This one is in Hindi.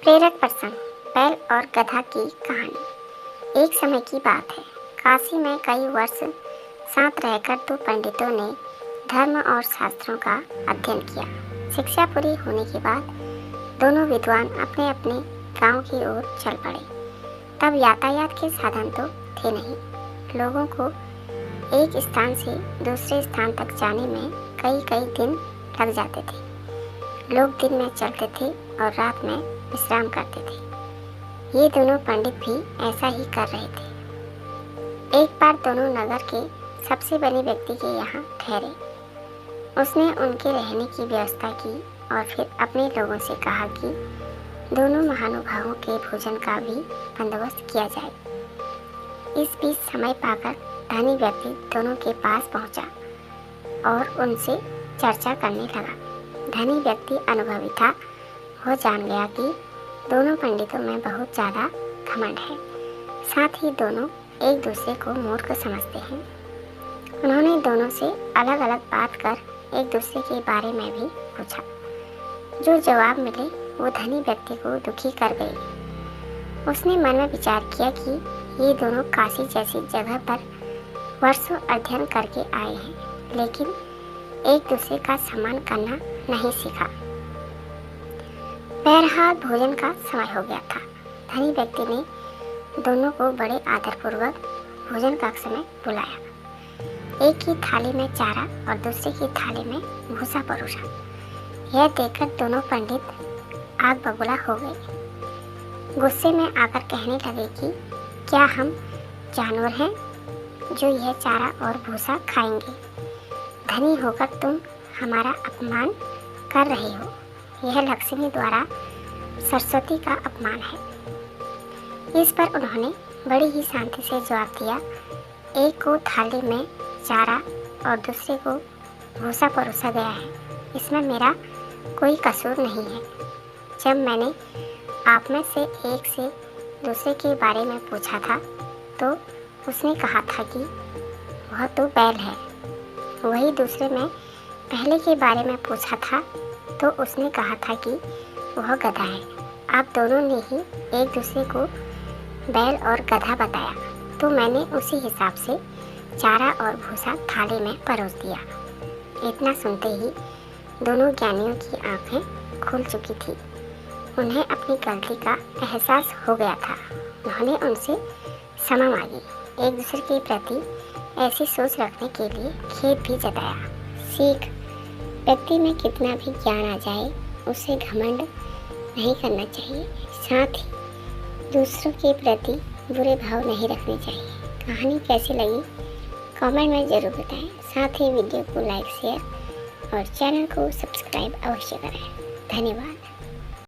प्रेरक प्रसंग, बैल और गधा की कहानी। एक समय की बात है, काशी में कई वर्ष साथ रहकर दो पंडितों ने धर्म और शास्त्रों का अध्ययन किया। शिक्षा पूरी होने के बाद दोनों विद्वान अपने अपने गांव की ओर चल पड़े। तब यातायात के साधन तो थे नहीं। लोगों को एक स्थान से दूसरे स्थान तक जाने में कई कई दिन लग जाते थे। लोग दिन में चलते थे और रात में विश्राम करते थे। ये दोनों पंडित भी ऐसा ही कर रहे थे। एक बार दोनों नगर के सबसे बड़े व्यक्ति के यहाँ ठहरे। उसने उनके रहने की व्यवस्था की और फिर अपने लोगों से कहा कि दोनों महानुभावों के भोजन का भी बंदोबस्त किया जाए। इस बीच समय पाकर धनी व्यक्ति दोनों के पास पहुंचा और उनसे चर्चा करने लगा। धनी व्यक्ति अनुभवी था। वो जान गया कि दोनों पंडितों में बहुत ज़्यादा घमंड है, साथ ही दोनों एक दूसरे को मूर्ख समझते हैं। उन्होंने दोनों से अलग अलग बात कर एक दूसरे के बारे में भी पूछा। जो जवाब मिले वो धनी व्यक्ति को दुखी कर गए। उसने मन में विचार किया कि ये दोनों काशी जैसी जगह पर वर्षों अध्ययन करके आए हैं, लेकिन एक दूसरे का सम्मान करना नहीं सीखा। बहरहाल भोजन का समय हो गया था। धनी व्यक्ति ने दोनों को बड़े आदरपूर्वक भोजन कक्ष में बुलाया। एक की थाली में चारा और दूसरे की थाली में भूसा परोसा। यह देखकर दोनों पंडित आग बबूला हो गए। गुस्से में आकर कहने लगे कि क्या हम जानवर हैं जो यह चारा और भूसा खाएंगे? धनी होकर तुम हमारा अपमान कर रहे हो। यह लक्ष्मी द्वारा सरस्वती का अपमान है। इस पर उन्होंने बड़ी ही शांति से जवाब दिया, एक को थाली में चारा और दूसरे को भूसा परोसा गया है। इसमें मेरा कोई कसूर नहीं है। जब मैंने आप में से एक से दूसरे के बारे में पूछा था तो उसने कहा था कि वह तो बैल है। वही दूसरे में पहले के बारे में पूछा था तो उसने कहा था कि वह गधा है। आप दोनों ने ही एक दूसरे को बैल और गधा बताया, तो मैंने उसी हिसाब से चारा और भूसा थाली में परोस दिया। इतना सुनते ही दोनों ज्ञानियों की आंखें खुल चुकी थी। उन्हें अपनी गलती का एहसास हो गया था। उन्होंने उनसे क्षमा मांगी। एक दूसरे के प्रति ऐसी सोच रखने के लिए खेद भी जताया। सीख, व्यक्ति में कितना भी ज्ञान आ जाए उसे घमंड नहीं करना चाहिए। साथ ही दूसरों के प्रति बुरे भाव नहीं रखने चाहिए। कहानी कैसी लगी कमेंट में ज़रूर बताएं। साथ ही वीडियो को लाइक, शेयर और चैनल को सब्सक्राइब अवश्य करें। धन्यवाद।